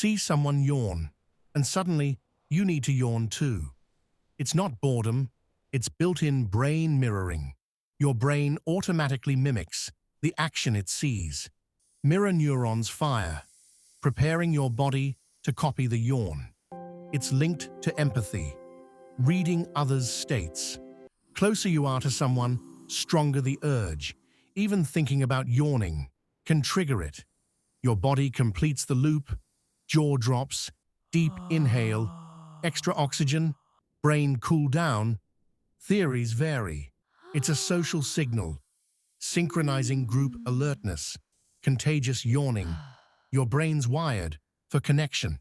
See someone yawn, and suddenly you need to yawn too. It's not boredom, it's built-in brain mirroring. Your brain automatically mimics the action it sees. Mirror neurons fire, preparing your body to copy the yawn. It's linked to empathy, reading others' states. Closer you are to someone, stronger the urge. Even thinking about yawning can trigger it. Your body completes the loop, jaw drops, deep inhale, extra oxygen, brain cool down. Theories vary. It's a social signal, synchronizing group alertness, contagious yawning. Your brain's wired for connection.